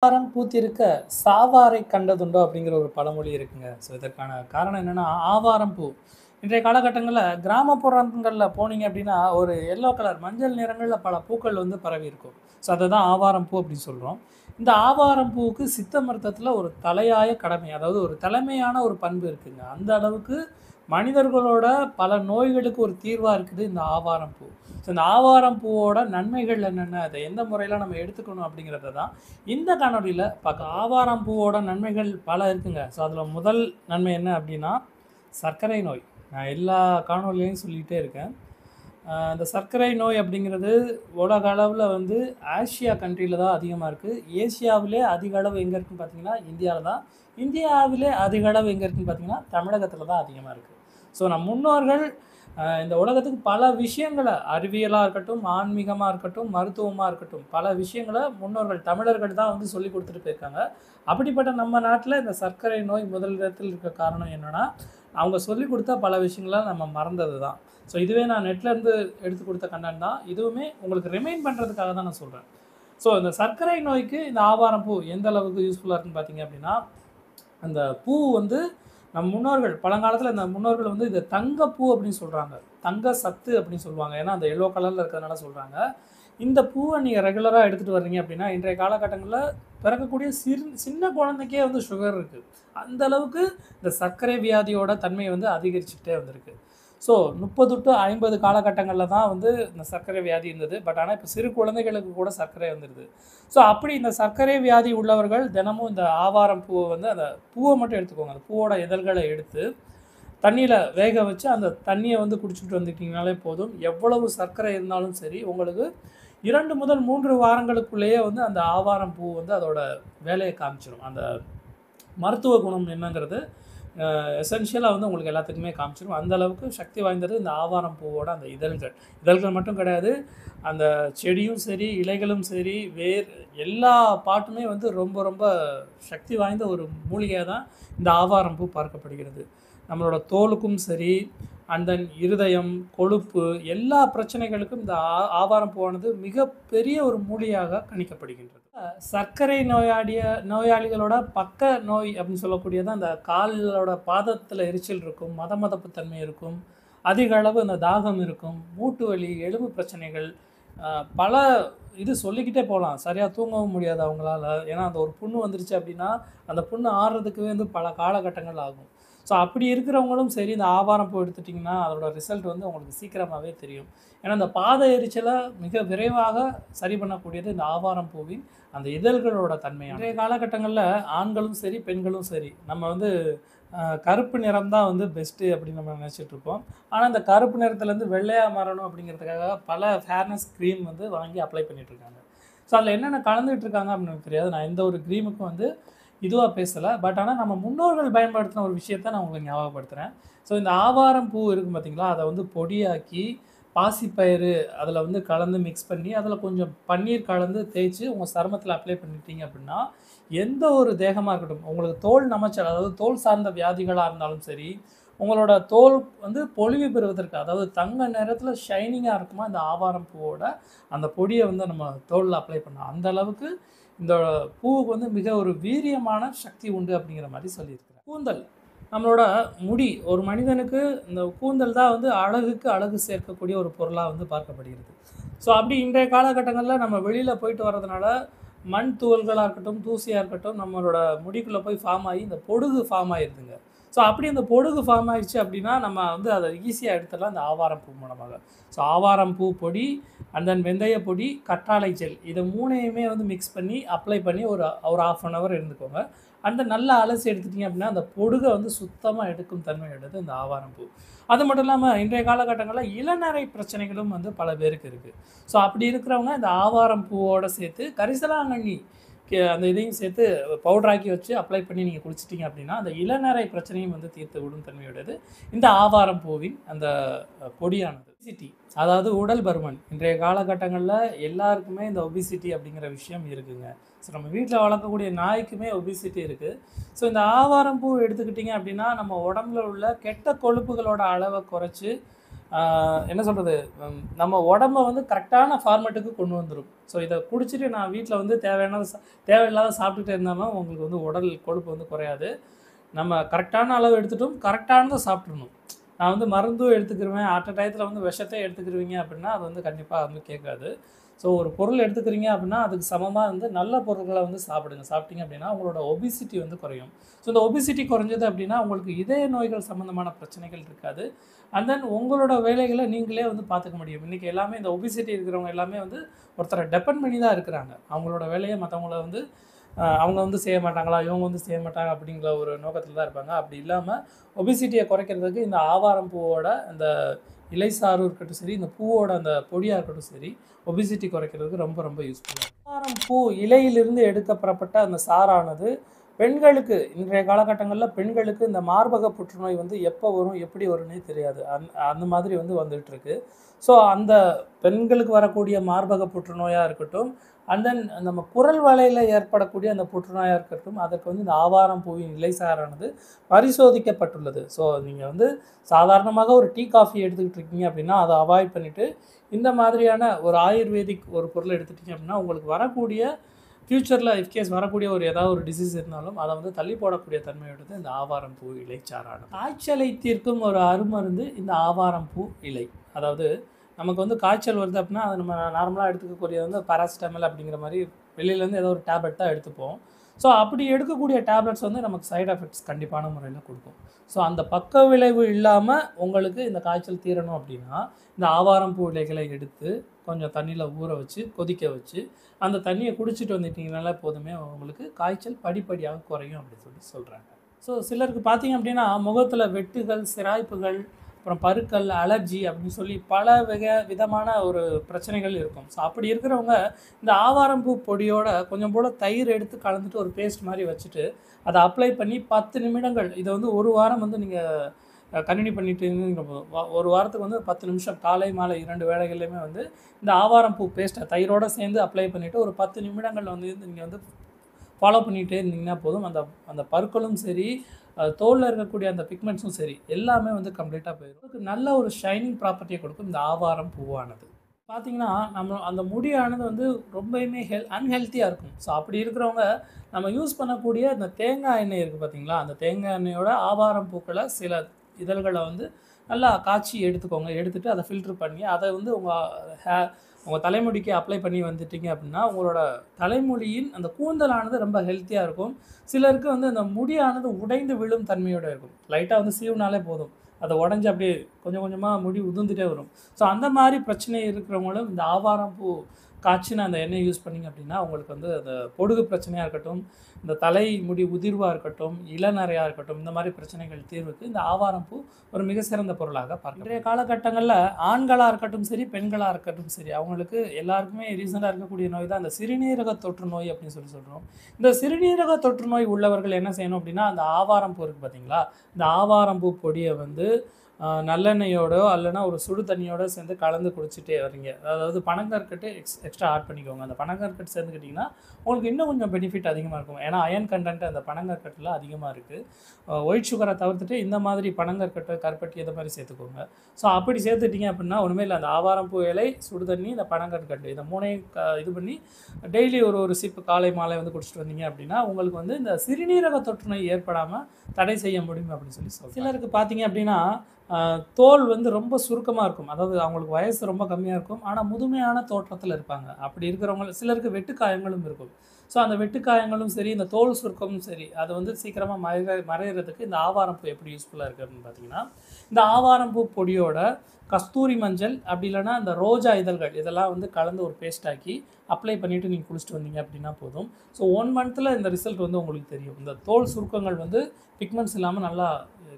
ஆவாரம் பூத்திருக்க சாவாரை கண்டதுண்டோ அப்படிங்கிற ஒரு பழமொழி இருக்குங்க. ஸோ இதற்கான காரணம் என்னன்னா, ஆவாரம் பூ. இன்றைய காலகட்டங்கள்ல கிராமப்புறங்கள்ல போனீங்க அப்படின்னா, ஒரு எல்லோ கலர் மஞ்சள் நிறங்கள்ல பல பூக்கள் வந்து பரவி இருக்கும். ஸோ அததான் ஆவாரம் பூ அப்படின்னு சொல்றோம். இந்த ஆவாரம் பூவுக்கு சித்த மருத்துவத்துல ஒரு தலையாய கடமை, அதாவது ஒரு தலைமையான ஒரு பண்பு இருக்குங்க. அந்த அளவுக்கு மனிதர்களோட பல நோய்களுக்கு ஒரு தீர்வா இருக்குது இந்த ஆவாரம் பூ. ஸோ இந்த ஆவாரம் பூவோட நன்மைகள் என்னென்ன? அத எந்த முறையில நம்ம எடுத்துக்கணும் அப்படிங்கிறத தான் இந்த காணொளியில பார்க்க ஆவாரம் பூவோட நன்மைகள் பல இருக்குங்க. ஸோ அதில முதல் நன்மை என்ன அப்படின்னா, சர்க்கரை நோய். நான் எல்லா காணொளியிலயும் சொல்லிட்டே இருக்கேன். இந்த சர்க்கரை நோய் அப்படிங்கிறது உலக அளவுல வந்து ஆசியா கண்ட்ரில தான் அதிகமா இருக்கு. ஏசியாவிலே அதிக அளவு எங்க இருக்குன்னு பார்த்தீங்கன்னா, இந்தியால தான். இந்தியாவிலே அதிக அளவு எங்க இருக்குன்னு பார்த்தீங்கன்னா, தமிழகத்தில தான் அதிகமா இருக்கு. ஸோ நம் முன்னோர்கள் இந்த உலகத்துக்கு பல விஷயங்கள அறிவியலா இருக்கட்டும், ஆன்மீகமா இருக்கட்டும், மருத்துவமா இருக்கட்டும், பல விஷயங்கள முன்னோர்கள் தமிழர்கள் தான் வந்து சொல்லிக் குடுத்துட்டு போயிருக்காங்க. அப்படிப்பட்ட நம்ம நாட்ல இந்த சர்க்கரை நோய் முதலிடத்தில் இருக்க காரணம் என்னன்னா, அவங்க சொல்லிக் குடுத்த பல விஷயங்கள நம்ம மறந்தது தான். ஸோ இதுவே நான் நெட்லேருந்து எடுத்து குடுத்த கன்டென்ட் தான். இதுவுமே உங்களுக்கு ரிமைண்ட் பண்றதுக்காக தான் நான் சொல்றேன். ஸோ இந்த சர்க்கரை நோய்க்கு இந்த ஆவாரம் பூ எந்த அளவுக்கு யூஸ்ஃபுல்லா இருக்குன்னு பார்த்தீங்க அப்படின்னா, அந்த பூ வந்து நம் முன்னோர்கள் பழங்காலத்தில இந்த முன்னோர்கள் வந்து இத தங்கப்பூ அப்படின்னு சொல்றாங்க. தங்க சத்து அப்படின்னு சொல்லுவாங்க. ஏன்னா, அந்த எல்லோ கலர்ல இருக்கிறதுனால சொல்றாங்க. இந்த பூவ நீங்க ரெகுலரா எடுத்துட்டு வர்றீங்க அப்படின்னா, இன்றைய காலகட்டங்கள்ல பிறக்கக்கூடிய சின்ன குழந்தைக்கே வந்து சுகர் இருக்கு. அந்த அளவுக்கு இந்த சர்க்கரை வியாதியோட தன்மை வந்து அதிகரிச்சுக்கிட்டே வந்திருக்கு. ஸோ 30 டூ 50 காலகட்டங்கள்ல தான் வந்து இந்த சர்க்கரை வியாதி இருந்தது. பட் ஆனா இப்ப சிறு குழந்தைகளுக்கு கூட சர்க்கரை வந்துருது. ஸோ அப்படி இந்த சர்க்கரை வியாதி உள்ளவர்கள் தினமும் இந்த ஆவாரம் பூவ வந்து அந்த பூவ மட்டும் எடுத்துக்கோங்க. அந்த பூவோட இதழ்கள எடுத்து தண்ணீல வேக வச்சு அந்த தண்ணிய வந்து குடிச்சுட்டு வந்துட்டீங்கனாலே போதும். எவ்வளவு சர்க்கரை இருந்தாலும் சரி, உங்களுக்கு 2 முதல் 3 வாரங்களுக்குள்ளேயே வந்து அந்த ஆவாரம் பூ வந்து அதோட வேலைய காமிச்சுரும். அந்த மருத்துவ குணம் என்னங்கிறது எசென்ஷியலா வந்து உங்களுக்கு எல்லாத்துக்குமே காமிச்சிரும். அந்த அளவுக்கு சக்தி வாய்ந்தது இந்த ஆவாரம் பூவோட அந்த இதழ்கள். இதழ்கள் மட்டும் கிடையாது, அந்த செடியும் சரி, இலைகளும் சரி, வேர் எல்லா பார்ட்டுமே வந்து ரொம்ப ரொம்ப சக்தி வாய்ந்த ஒரு மூலிகையா தான் இந்த ஆவாரம் பூ பார்க்கப்படுகிறது. நம்மளோட தோலுக்கும் சரி, அண்ட் தென் இருதயம், கொழுப்பு எல்லா பிரச்சனைகளுக்கும் இந்த ஆவாரம் பூவானது மிகப்பெரிய ஒரு மூலிகையாக கணிக்கப்படுகின்றது. சர்க்கரை நோயாளிகளோட பக்க நோய் அப்படின்னு சொல்லக்கூடியது அந்த காலோட பாதத்துல எரிச்சல் இருக்கும், மதமதப்பு தன்மை இருக்கும், அதிக அளவு அந்த தாகம் இருக்கும், மூட்டு வலி, எலும்பு பிரச்சனைகள், பல இது சொல்லிக்கிட்டே போலாம். சரியா தூங்கவும் முடியாது அவங்களால. ஏன்னா, அந்த ஒரு புண்ணு வந்துருச்சு அப்படின்னா, அந்த புண்ணு ஆறுறதுக்கு வந்து பல காலகட்டங்கள் ஆகும். ஸோ அப்படி இருக்கிறவங்களும் சரி, இந்த ஆவாரம் பூ எடுத்துட்டிங்கன்னா, அதோட ரிசல்ட் வந்து உங்களுக்கு சீக்கிரமாவே தெரியும். ஏன்னா, இந்த பாத எரிச்சல மிக விரைவாக சரி பண்ணக்கூடியது இந்த ஆவாரம் பூவின் அந்த இதழ்களோட தன்மையானது. இன்றைய காலகட்டங்கள்ல ஆண்களும் சரி, பெண்களும் சரி, நம்ம வந்து கருப்பு நிறம் தான் வந்து பெஸ்ட்டு அப்படின்னு நம்ம நினச்சிட்டு இருப்போம். ஆனா, இந்த கருப்பு நிறத்துலேருந்து வெள்ளையா மாறணும் அப்படிங்கிறதுக்காக பல ஃபேர்னஸ் கிரீம் வந்து வாங்கி அப்ளை பண்ணிட்டு இருக்காங்க. ஸோ அதில என்னென்ன கலந்துட்டு இருக்காங்க அப்படின்னு எனக்கு தெரியாது. நான் எந்த ஒரு கிரீமுக்கும் வந்து இதுவா பேசல. பட் ஆனா நம்ம முன்னோர்கள் பயன்படுத்தின ஒரு விஷயத்த நான் உங்களுக்கு ஞாபகப்படுத்துறேன். ஸோ இந்த ஆவாரம் பூ இருக்கும் பார்த்தீங்களா, அத வந்து பொடியாக்கி, பாசிப்பயிறு அதில வந்து கலந்து மிக்ஸ் பண்ணி, அதில கொஞ்சம் பன்னீர் கலந்து தேய்ச்சு உங்க சருமத்தில அப்ளை பண்ணிட்டீங்க அப்படின்னா, எந்த ஒரு தேகமா இருக்கட்டும், உங்களுக்கு தோல் நமைச்சல் அதாவது தோல் சார்ந்த வியாதிகளா இருந்தாலும் சரி, உங்களோட தோல் வந்து பொலிவு பெறுவதற்கு அதாவது தங்க நிறத்தில ஷைனிங்கா இருக்குமா இந்த ஆவாரம் பூவோட அந்த பொடிய வந்து நம்ம தோல்ல அப்ளை பண்ணலாம். அந்த அளவுக்கு இந்த பூவுக்கு வந்து மிக ஒரு வீரியமான சக்தி உண்டு அப்படிங்கிற மாரி சொல்லியிருக்கிறார். கூந்தல். நம்மளோட முடி ஒரு மனிதனுக்கு இந்த கூந்தல் தான் வந்து அழகுக்கு அழகு சேர்க்கக்கூடிய ஒரு பொருளா வந்து பார்க்கப்படுகிறது. ஸோ அப்படி இன்றைய காலகட்டங்கள்ல நம்ம வெளியில போயிட்டு வர்றதுனால, மண் துகள்களா இருக்கட்டும், தூசியா இருக்கட்டும், நம்மளோட முடிக்குள்ள போய் ஃபார்ம் ஆகி இந்த பொடுகு ஃபார்ம் ஆயிருதுங்க. ஸோ அப்படி அந்த பொடுகு ஃபார்ம் ஆயிருச்சு அப்படின்னா, நம்ம வந்து அத ஈஸியா எடுத்துடலாம் இந்த ஆவாரம் பூ மூலமாக. ஸோ ஆவாரம் பூ பொடி, அண்ட் தென் வெந்தய பொடி, கற்றாழை ஜெல் இத 3யுமே வந்து மிக்ஸ் பண்ணி, அப்ளை பண்ணி ஒரு ஒரு 1/2 அன் ஹவர் இருந்துக்கோங்க. அந்த நல்லா அலசி எடுத்துட்டீங்க அப்படின்னா, அந்த பொடுக வந்து சுத்தமா எடுக்கும் தன்மை உடையது இந்த ஆவாரம் பூ. அது மட்டும் இல்லாம இன்றைய காலகட்டங்கள்ல இளநரை பிரச்சனைகளும் வந்து பல பேருக்கு இருக்கு. ஸோ அப்படி இருக்கிறவங்க இந்த ஆவாரம் பூவோட சேர்த்து கரிசலாங்கண்ணி அந்த இதையும் சேர்த்து பவுடராக்கி வச்சு அப்ளை பண்ணி நீங்க குளிச்சிட்டீங்க அப்படின்னா, அந்த இளநரை பிரச்சனையும் வந்து தீர்த்து விடும் தன்மையுடையது இந்த ஆவாரம் பூவின் அந்த பொடியானது. ஒபிசிட்டி அதாவது உடல் பருமன். இன்றைய காலகட்டங்கள்ல எல்லாருக்குமே இந்த ஒபிசிட்டி அப்படிங்கிற விஷயம் இருக்குங்க. ஸோ நம்ம வீட்ல வளர்க்கக்கூடிய நாய்க்குமே ஒபிசிட்டி இருக்கு. ஸோ இந்த ஆவாரம் பூ எடுத்துக்கிட்டீங்க அப்படின்னா, நம்ம உடம்புல உள்ள கெட்ட கொழுப்புகளோட அளவ குறைச்சு, என்ன சொல்கிறது, நம்ம உடம்ப வந்து கரெக்டான ஃபார்மேட்டுக்கு கொண்டு வந்துடும். ஸோ இதை குடிச்சிட்டு நான் வீட்டில் வந்து தேவையில்லாத சாப்பிட்டுட்டே இருந்தாலும் உங்களுக்கு வந்து உடல் கொழுப்பு வந்து குறையாது. நம்ம கரெக்டான அளவு எடுத்துட்டோம், கரெக்டானதை சாப்பிட்றணும். நான் வந்து மருந்தும் எடுத்துக்கிருவேன், அட் அ டயத்தில் வந்து விஷத்தை எடுத்துக்கிருவீங்க அப்படின்னா அது வந்து கண்டிப்பாக வந்து கேட்காது. ஸோ ஒரு பொருள் எடுத்துக்கிறீங்க அப்படின்னா அதுக்கு சமமாக வந்து நல்ல பொருட்களை வந்து சாப்பிடுங்க. சாப்பிட்டீங்க அப்படின்னா உங்களோட ஒபிசிட்டி வந்து குறையும். ஸோ இந்த ஒபிசிட்டி குறைஞ்சது அப்படின்னா உங்களுக்கு இதய நோய்கள் சம்மந்தமான பிரச்சனைகள் இருக்காது. அண்ட் தென் உங்களோட வேலைகளை நீங்களே வந்து பார்த்துக்க முடியும். இன்றைக்கி எல்லாமே இந்த ஒபிசிட்டி இருக்கிறவங்க எல்லாமே வந்து ஒருத்தரை டெபெண்ட் பண்ணி தான் இருக்கிறாங்க. அவங்களோட வேலையை மற்றவங்கள வந்து அவங்க வந்து செய்ய மாட்டாங்களா, இவங்க வந்து செய்ய மாட்டாங்க அப்படிங்கிற ஒரு நோக்கத்தில் தான் இருப்பாங்க. அப்படி இல்லாமல் ஒபிசிட்டியை குறைக்கிறதுக்கு இந்த ஆவாரம் பூவோட அந்த இலைசாரும் இருக்கட்டும் சரி, இந்த பூவோட அந்த பொடியாக இருக்கட்டும் சரி, ஒபிசிட்டி குறைக்கிறதுக்கு ரொம்ப ரொம்ப யூஸ்ஃபுல்லாக. ஆவாரம் பூ இலையிலிருந்து எடுக்கப்பெறப்பட்ட அந்த சாறானது பெண்களுக்கு இன்றைய காலகட்டங்களில் பெண்களுக்கு இந்த மார்பக புற்றுநோய் வந்து எப்போ வரும் எப்படி வரும்னே தெரியாது. அந்த மாதிரி வந்து வந்துகிட்ருக்கு. ஸோ அந்த பெண்களுக்கு வரக்கூடிய மார்பக புற்றுநோயாக இருக்கட்டும், அண்ட் தென் நம்ம குரல் வலையில் ஏற்படக்கூடிய அந்த புற்றுநோயாக இருக்கட்டும், அதற்கு வந்து இந்த ஆவாரம் பூவின் இலைசாரானது பரிசோதிக்கப்பட்டுள்ளது. ஸோ நீங்கள் வந்து சாதாரணமாக ஒரு டீ காஃபி எடுத்துக்கிட்டு இருக்கீங்க அப்படின்னா அதை அவாய்ட் பண்ணிவிட்டு இந்த மாதிரியான ஒரு ஆயுர்வேதிக் ஒரு பொருளை எடுத்துட்டீங்க அப்படின்னா உங்களுக்கு வரக்கூடிய ஃப்யூச்சரில் இன்கேஸ் வரக்கூடிய ஒரு ஏதாவது ஒரு டிசீஸ் இருந்தாலும் அதை வந்து தள்ளி போடக்கூடிய தன்மையோடது இந்த ஆவாரம் பூ இலைச்சாறானது. காய்ச்சலை தீர்க்கும் ஒரு அருமருந்து இந்த ஆவாரம் பூ இலை. அதாவது நமக்கு வந்து காய்ச்சல் வருது அப்படின்னா அது நம்ம நார்மலாக எடுத்துக்கக்கூடியது வந்து பாராசிட்டமல் அப்படிங்கிற மாதிரி வெளியிலேருந்து ஏதோ ஒரு டேப்லெட் தான் எடுத்துப்போம். ஸோ அப்படி எடுக்கக்கூடிய டேப்லெட்ஸ் வந்து நமக்கு சைட் எஃபெக்ட்ஸ் கண்டிப்பான முறையில் கொடுக்கும். ஸோ அந்த பக்க விளைவு இல்லாமல் உங்களுக்கு இந்த காய்ச்சல் தீரணும் அப்படின்னா இந்த ஆவாரம் பூ இலைகளை எடுத்து கொஞ்சம் தண்ணியில் ஊற வச்சு கொதிக்க வச்சு அந்த தண்ணியை குடிச்சிட்டு வந்துட்டிங்கனால போதுமே உங்களுக்கு காய்ச்சல் படிப்படியாக குறையும் அப்படின்னு சொல்கிறாங்க. ஸோ சிலருக்கு பார்த்தீங்க அப்படின்னா முகத்தில் வெட்டுகள், சிராய்ப்புகள், அப்புறம் பருக்கள், அலர்ஜி அப்படின்னு சொல்லி பல விதமான ஒரு பிரச்சனைகள் இருக்கும். ஸோ அப்படி இருக்கிறவங்க இந்த ஆவாரம் பூ பொடியோட கொஞ்சம் போல் தயிர் எடுத்து கலந்துட்டு ஒரு பேஸ்ட் மாதிரி வச்சுட்டு அதை அப்ளை பண்ணி 10 நிமிடங்கள் இதை வந்து ஒரு வாரம் வந்து நீங்கள் கண்டினியூ பண்ணிட்டு ஒரு வாரத்துக்கு வந்து 10 நிமிஷம் காலை மாலை 2 வேளைகள்லையுமே வந்து இந்த ஆவாரம் பூ பேஸ்ட்டை தயிரோடு சேர்ந்து அப்ளை பண்ணிவிட்டு ஒரு 10 நிமிடங்கள் வந்து நீங்கள் வந்து ஃபாலோ பண்ணிகிட்டே இருந்தீங்கன்னா போதும். அந்த பற்களும் சரி, தோலில் இருக்கக்கூடிய அந்த பிக்மெண்ட்ஸும் சரி எல்லாமே வந்து கம்ப்ளீட்டாக போயிடும். அதுக்கு நல்ல ஒரு ஷைனிங் ப்ராப்பர்ட்டியை கொடுக்கும் இந்த ஆவாரம் பூவானது. பார்த்திங்கன்னா நம்ம அந்த முடியானது வந்து ரொம்பவுமே அன்ஹெல்த்தியாக இருக்கும். ஸோ அப்படி இருக்கிறவங்க நம்ம யூஸ் பண்ணக்கூடிய அந்த தேங்காய் எண்ணெய் இருக்குது பார்த்திங்களா, அந்த தேங்காய் எண்ணெயோட ஆவாரம் பூக்களை சில இதழ்களை வந்து நல்லா காய்ச்சி எடுத்துக்கோங்க. எடுத்துகிட்டு அதை ஃபில்ட்ரு பண்ணி அதை வந்து உங்கள் தலைமுடிக்கு அப்ளை பண்ணி வந்துட்டிங்க அப்படின்னா உங்களோட தலைமுடியின் அந்த கூந்தலானது ரொம்ப ஹெல்த்தியாக இருக்கும். சிலருக்கு வந்து அந்த முடியானது உடைந்து விழும் தன்மையோடு இருக்கும். லைட்டாக வந்து சீவுனாலே போதும், அதை உடஞ்சி அப்படியே கொஞ்சம் கொஞ்சமாக முடி உதிர்ந்துட்டே வரும். ஸோ அந்த மாதிரி பிரச்சனை இருக்கிறவங்களும் இந்த ஆவாரம் பூ காய்ச்சின அந்த எண்ணெய் யூஸ் பண்ணிங்க அப்படின்னா உங்களுக்கு வந்து அந்த பொடுகு பிரச்சனையாக இருக்கட்டும், இந்த தலை முடி உதிர்வாக இருக்கட்டும், இளநரையாக இருக்கட்டும், இந்த மாதிரி பிரச்சனைகள் தீர்வுக்கு இந்த ஆவாரம் பூ ஒரு மிக சிறந்த பொருளாக பார்க்கலாம். இன்றைய காலகட்டங்களில் ஆண்களாக இருக்கட்டும் சரி, பெண்களாக இருக்கட்டும் சரி, அவங்களுக்கு எல்லாருக்குமே ரீசெண்டாக இருக்கக்கூடிய நோய் தான் அந்த சிறுநீரக தொற்று நோய் அப்படின்னு சொல்கிறோம். இந்த சிறுநீரக தொற்று நோய் உள்ளவர்கள் என்ன செய்யணும் அப்படின்னா அந்த ஆவாரம் பூ இருக்குது பார்த்தீங்களா, இந்த ஆவாரம் பூ பொடியை வந்து நல்லெண்ணெயோடோ இல்லைனா ஒரு சுடு தண்ணியோடு சேர்ந்து கலந்து குடிச்சிட்டே வரீங்க. அதாவது பனங்கற்கட்டு எக்ஸ்ட்ரா ஆட் பண்ணிக்கோங்க. அந்த பனங்கற்கட்டு சேர்ந்துக்கிட்டிங்கன்னா உங்களுக்கு இன்னும் கொஞ்சம் பெனிஃபிட் அதிகமாக இருக்கும். ஏன்னா அயன் கண்டென்ட் அந்த பனங்கற்கட்டில் அதிகமாக இருக்குது. ஒயிட் சுகரை தவிர்த்துட்டு இந்த மாதிரி பனங்கற்கட்டு, கருப்பட்டி இந்த மாதிரி சேர்த்துக்கோங்க. ஸோ அப்படி சேர்த்துட்டிங்க அப்படின்னா ஒன்றுமே இல்லை, அந்த ஆவாரம் பூ இலை, சுடு தண்ணி, இந்த பனங்கற்கட்டு இந்த மூணையும் இது பண்ணி டெய்லி ஒரு சிப்பு காலை மாலை வந்து குடிச்சிட்டு வந்தீங்க அப்படின்னா உங்களுக்கு வந்து இந்த சிறுநீரக தொற்று நோய் ஏற்படாமல் தடை செய்ய முடியும் அப்படின்னு சொல்லி சிலருக்கு பார்த்தீங்க அப்படின்னா தோல் வந்து ரொம்ப சுருக்கமாக இருக்கும். அதாவது அவங்களுக்கு வயசு ரொம்ப கம்மியாக இருக்கும், ஆனால் முதுமையான தோற்றத்தில் இருப்பாங்க. அப்படி இருக்கிறவங்க சிலருக்கு வெட்டுக்காயங்களும் இருக்கும். ஸோ அந்த வெட்டுக்காயங்களும் சரி, இந்த தோல் சுருக்கமும் சரி, அது வந்து சீக்கிரமாக மறைகிறதுக்கு இந்த ஆவாரம் பூ எப்படி யூஸ்ஃபுல்லாக இருக்குது அப்படின்னு பார்த்தீங்கன்னா இந்த ஆவாரம் பூ பொடியோட கஸ்தூரி மஞ்சள் அப்படி இல்லைனா இந்த ரோஜா இதழ்கள் இதெல்லாம் வந்து கலந்து ஒரு பேஸ்ட் ஆக்கி அப்ளை பண்ணிவிட்டு நீங்கள் குளிச்சுட்டு வந்தீங்க அப்படின்னா போதும். ஸோ 1 மந்த்தில் இந்த ரிசல்ட் வந்து உங்களுக்கு தெரியும். இந்த தோல் சுருக்கங்கள் வந்து பிக்மெண்ட்ஸ் இல்லாமல் நல்லா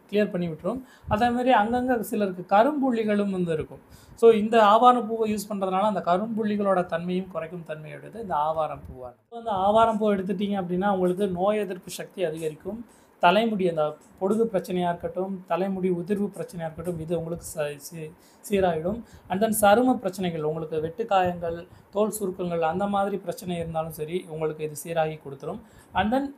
கிளியர் பண்ணி விட்டுரும். அதேமாதிரி அங்கங்கே சிலருக்கு கரும்புள்ளிகளும் வந்து இருக்கும். ஸோ இந்த ஆவாரம் பூவை யூஸ் பண்ணுறதுனால அந்த கரும்புள்ளிகளோட தன்மையும் குறைக்கும் தன்மையோடது இந்த ஆவாரம் பூவாக. இப்போ அந்த ஆவாரம் பூ எடுத்துட்டிங்க அப்படின்னா உங்களுக்கு நோய் எதிர்ப்பு சக்தி அதிகரிக்கும், தலைமுடி அந்த பொடுகு பிரச்சனையாக இருக்கட்டும், தலைமுடி உதிர்வு பிரச்சனையாக இருக்கட்டும், இது உங்களுக்கு சீராயிடும். அண்ட் தென் சரும பிரச்சனைகள், உங்களுக்கு வெட்டுக்காயங்கள், தோல் சுருக்கங்கள் அந்த மாதிரி பிரச்சனை இருந்தாலும் சரி உங்களுக்கு இது சீராகி கொடுத்துரும். அண்ட் தென்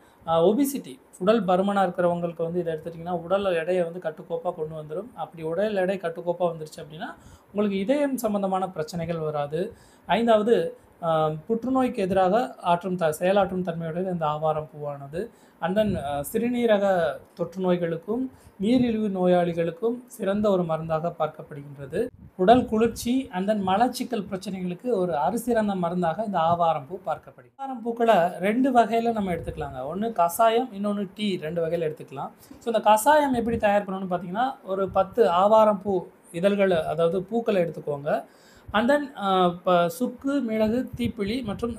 ஒபிசிட்டி, உடல் பருமனாக இருக்கிறவங்களுக்கு வந்து இதை எடுத்துட்டிங்கன்னா உடல் எடையை வந்து கட்டுக்கோப்பாக கொண்டு வந்துடும். அப்படி உடல் எடை கட்டுக்கோப்பாக வந்துருச்சு அப்படின்னா உங்களுக்கு இதயம் சம்பந்தமான பிரச்சனைகள் வராது. 5வது, புற்றுநோய்க்கு எதிராக செயலாற்றும் தன்மையுடைய இந்த ஆவாரம் பூவானது. அண்ட் தென் சிறுநீரக தொற்று நோய்களுக்கும் நீரிழிவு நோயாளிகளுக்கும் சிறந்த ஒரு மருந்தாக பார்க்கப்படுகின்றது. உடல் குளிர்ச்சி அண்ட் தென் மலச்சிக்கல் பிரச்சனைகளுக்கு ஒரு அரிசிறந்த மருந்தாக இந்த ஆவாரம் பூ பார்க்கப்படுது. ஆவாரம் பூக்களை 2 வகையில் நம்ம எடுத்துக்கலாங்க. ஒன்று கஷாயம், இன்னொன்று டீ, 2 வகையில் எடுத்துக்கலாம். ஸோ இந்த கஷாயம் எப்படி தயார் பண்ணணும்னு பார்த்தீங்கன்னா, ஒரு 10 ஆவாரம் பூ இதழ்கள், அதாவது பூக்களை எடுத்துக்கோங்க. அண்ட் தென் இப்போ சுக்கு, மிளகு, தீப்பிளி மற்றும்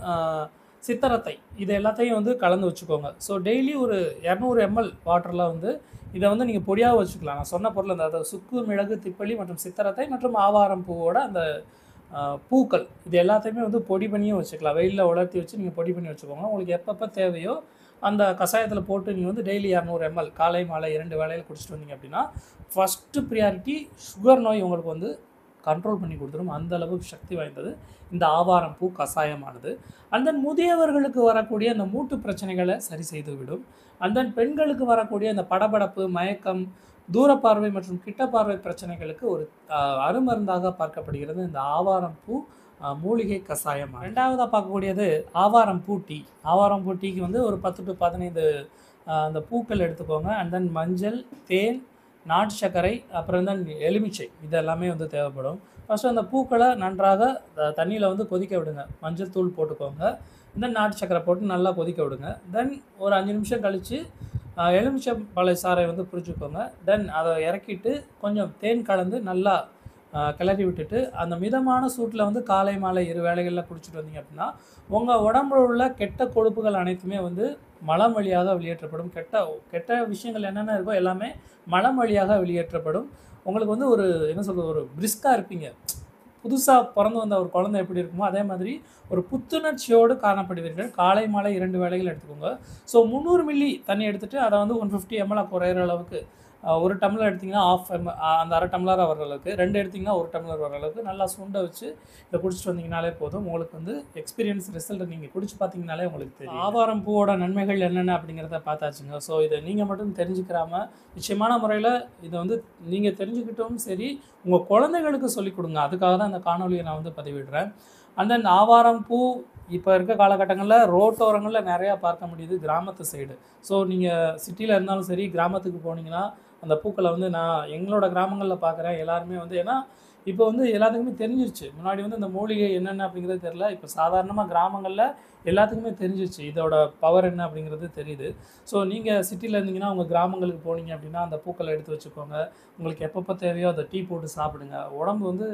சித்தரத்தை இது எல்லாத்தையும் வந்து கலந்து வச்சுக்கோங்க. ஸோ டெய்லி ஒரு 200 ml வாட்டரில் வந்து இதை வந்து நீங்கள் பொடியாக வச்சுக்கலாம். நான் சொன்ன பொருள் அந்த அதாவது சுக்கு, மிளகு, திப்பளி மற்றும் சித்தரத்தை மற்றும் ஆவாரம் பூவோட அந்த பூக்கள் இது எல்லாத்தையுமே வந்து பொடி பண்ணியும் வச்சுக்கலாம். வெயிலில் உலர்த்தி வச்சு நீங்கள் பொடி பண்ணி வச்சுக்கோங்க. உங்களுக்கு எப்பப்போ தேவையோ அந்த கஷாயத்தில் போட்டு நீங்கள் வந்து டெய்லி 200 ml காலை மாலை 2 வேளையில் குடிச்சிட்டு வந்தீங்க அப்படின்னா ஃபஸ்ட்டு ப்ரியாரிட்டி சுகர் நோய் உங்களுக்கு வந்து கண்ட்ரோல் பண்ணி கொடுத்துரும். அந்த அளவுக்கு சக்தி வாய்ந்தது இந்த ஆவாரம் பூ கஷாயமானது. அந்த முதியவர்களுக்கு வரக்கூடிய அந்த மூட்டு பிரச்சனைகளை சரி செய்து விடும். அந்த பெண்களுக்கு வரக்கூடிய அந்த படபடப்பு, மயக்கம், தூரப்பார்வை மற்றும் கிட்ட பார்வை பிரச்சனைகளுக்கு ஒரு அருமருந்தாக பார்க்கப்படுகிறது இந்த ஆவாரம் பூ மூலிகை கஷாயம். 2வதாக பார்க்கக்கூடியது ஆவாரம் பூ டீ. ஆவாரம் பூ டீக்கு வந்து ஒரு 10 to 15 அந்த பூக்கள் எடுத்துக்கோங்க. அண்ட் தென் மஞ்சள், தேன், நாட்டு சர்க்கரை, அப்புறம் தான் எலுமிச்சை, இது எல்லாமே வந்து தேவைப்படும். ஃபஸ்ட்டு அந்த பூக்களை நன்றாக தண்ணியில் வந்து கொதிக்க விடுங்க. மஞ்சள் தூள் போட்டுக்கோங்க. தென் நாட்டு சர்க்கரை போட்டு நல்லா கொதிக்க விடுங்க. தென் ஒரு 5 நிமிஷம் கழித்து எலுமிச்சை பழ சாறை வந்து புரிச்சுக்கோங்க. தென் அதை இறக்கிட்டு கொஞ்சம் தேன் கலந்து நல்லா கிளறி விட்டுட்டு அந்த மிதமான சூட்டில் வந்து காலை மாலை 2 வேளைகளில் குடிச்சிட்டு வந்தீங்க அப்படின்னா உங்கள் உடம்புல உள்ள கெட்ட கொழுப்புகள் அனைத்துமே வந்து மலம் வழியாக வெளியேற்றப்படும். கெட்ட விஷயங்கள் என்னென்ன இருக்கோ எல்லாமே மலம் வழியாக வெளியேற்றப்படும். உங்களுக்கு வந்து ஒரு என்ன சொல்கிறது, ஒரு பிரிஸ்காக இருப்பீங்க. புதுசாக பிறந்து வந்த ஒரு குழந்தை எப்படி இருக்குமோ அதே மாதிரி ஒரு புத்துணர்ச்சியோடு காணப்படுவீர்கள். காலை மாலை 2 வேளைகள் எடுத்துக்கோங்க. ஸோ 300 மில்லி தண்ணி எடுத்துகிட்டு அதை வந்து 150 ml குறையிற அளவுக்கு, 1 டம்ளர் எடுத்திங்கன்னா அந்த அரை டம்ளராக வர அளவுக்கு, 2 எடுத்திங்கன்னா 1 டம்ளர் வர அளவுக்கு நல்லா சுண்டை வச்சு இதை குடிச்சிட்டு வந்தீங்கனாலே போதும். உங்களுக்கு வந்து எக்ஸ்பீரியன்ஸ் ரிசல்ட் நீங்கள் குடிச்சு பார்த்தீங்கனாலே உங்களுக்கு தெரியும். ஆவாரம் பூவோட நன்மைகள் என்னென்ன அப்படிங்கிறத பார்த்தாச்சுங்க. ஸோ இதை நீங்கள் மட்டும் தெரிஞ்சுக்கிறாம நிச்சயமான முறையில் இதை வந்து நீங்கள் தெரிஞ்சுக்கிட்டும் சரி உங்கள் குழந்தைகளுக்கு சொல்லிக் கொடுங்க. அதுக்காக தான் இந்த காணொலியை நான் வந்து பதிவிடுறேன். அந்த ஆவாரம் பூ இப்போ இருக்க காலகட்டங்களில் ரோட்டோரங்களில் நிறையா பார்க்க முடியுது கிராமத்து சைடு. ஸோ நீங்கள் சிட்டியில் இருந்தாலும் சரி கிராமத்துக்கு போனீங்கன்னா அந்த பூக்களை வந்து நான் எங்களோட கிராமங்களில் பார்க்குறேன். எல்லாருமே வந்து ஏன்னா இப்போ வந்து எல்லாத்துக்குமே தெரிஞ்சிருச்சு. முன்னாடி வந்து இந்த மூலிகை என்னென்ன அப்படிங்கிறது தெரில. இப்போ சாதாரணமாக கிராமங்களில் எல்லாத்துக்குமே தெரிஞ்சிருச்சு இதோட பவர் என்ன அப்படிங்கிறது தெரியுது. ஸோ நீங்கள் சிட்டியில் இருந்தீங்கன்னா உங்கள் கிராமங்களுக்கு போனீங்க அப்படின்னா அந்த பூக்களை எடுத்து வச்சுக்கோங்க. உங்களுக்கு எப்பப்போ தேவையோ அதை டீ போட்டு சாப்பிடுங்க. உடம்பு வந்து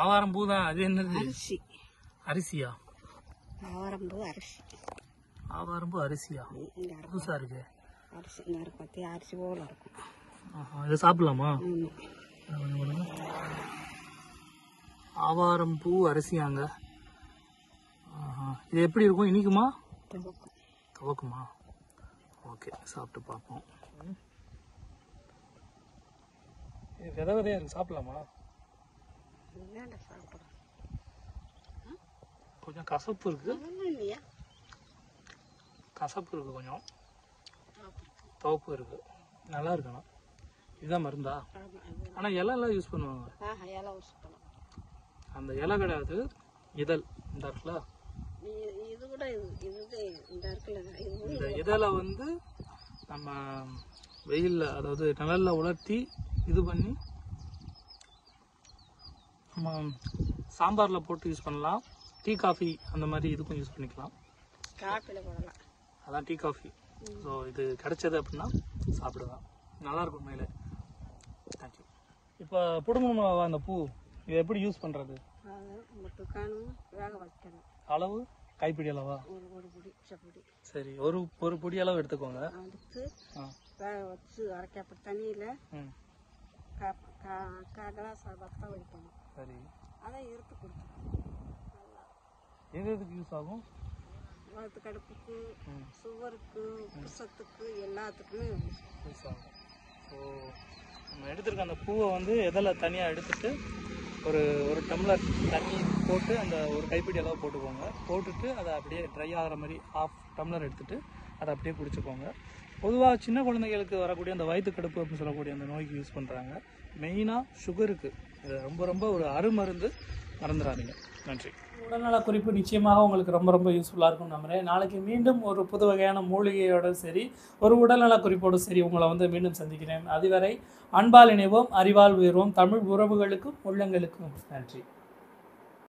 ஆவாரம் பூ தான். அது என்னது? அரிசி. அரிசியா? ஆவாரம் பூ அரிசி. ஆவாரம் பூ அரிசியா? புதுசா இருக்கு. அரிசி பத்தி அரிசி போல இருக்கும். இதை சாப்பிடலாமா? ஆவாரம் பூ அரிசியாங்க. இது எப்படி இருக்கும்? இனிக்குமா? துவக்குமா? ஓகே, சாப்பிட்டு பார்ப்போம். இது விதை விதையா இருக்கு, சாப்பிடலாமா? இதாண்டா சாப்பிட்றோம். கொஞ்சம் கசப்பு இருக்குது, ஒன்றும் இல்லையா? கசப்பு இருக்குது, கொஞ்சம் துவப்பு இருக்குது, நல்லா இருக்கணும். இதுதான் மருந்தா? ஆனால் இலைலாம் யூஸ் பண்ணுவாங்க. இலை உசுப்பணும். அந்த இலை கிடையாது, இதழ் இந்த இருக்குல்ல, இது கூட இது இந்த இருக்குல்ல, இந்த இதழை வந்து நம்ம வெயிலில், அதாவது நிழலில் உலர்த்தி இது பண்ணி நம்ம சாம்பாரில் போட்டு யூஸ் பண்ணலாம். டீ காஃபி அந்த மாதிரி இதுக்கும் யூஸ் பண்ணிக்கலாம். காப்பில் போடலாம். அதான் டீ காஃபி. ஸோ இது கிடைச்சது அப்படின்னா சாப்பிடுவேன், நல்லாயிருக்கும் மேலே. தேங்க்யூ. இப்போ புடுங்கணுமா அந்த பூ, இதை எப்படி யூஸ் பண்ணுறது? முட்டுக்கானும் வேக வைக்கணும். அளவு கைப்பிடி அளவா? ஒரு பொடி சப்பொடி. சரி, ஒரு பொடி அளவு எடுத்துக்கோங்க. எடுத்து வேக வச்சு அரைக்கப்பட்ட தண்ணியில் கால் கிளாஸ் வத்தம் வைக்கணும். சரி, அதை எடுத்து கொடுத்துக்கணும். எதுக்கு யூஸ் ஆகும்? வயிற்று கடுப்புக்கு, சுகருக்கு, புசத்துக்கு, எல்லாத்துக்குமே யூஸ் ஆகும். ஸோ நம்ம எடுத்துருக்க அந்த பூவை வந்து எதில் தனியாக எடுத்துட்டு ஒரு டம்ளர் தண்ணி போட்டு அந்த ஒரு கைப்பிடி அளவு போட்டுக்கோங்க. போட்டுட்டு அதை அப்படியே ட்ரை ஆகிற மாதிரி ஹாஃப் டம்ளர் எடுத்துகிட்டு அதை அப்படியே குடிச்சுக்கோங்க. பொதுவாக சின்ன குழந்தைகளுக்கு வரக்கூடிய அந்த வயிற்று கடுப்பு அப்படின்னு சொல்லக்கூடிய அந்த நோய்க்கு யூஸ் பண்ணுறாங்க. மெயினாக சுகருக்கு இது ரொம்ப ரொம்ப ஒரு அருமருந்து, மறந்துடாதீங்க. நன்றி. உடல்நல குறிப்பு நிச்சயமாக உங்களுக்கு ரொம்ப ரொம்ப யூஸ்ஃபுல்லாக இருக்கும் நம்புறேன். நாளைக்கு மீண்டும் ஒரு புது வகையான மூலிகையோடு சரி, ஒரு உடல்நல குறிப்போடு சரி உங்களை வந்து மீண்டும் சந்திக்கிறேன். அதுவரை அன்பால் இணைவோம், அறிவால் உயர்வோம். தமிழ் உறவுகளுக்கும் உள்ளங்களுக்கும் நன்றி.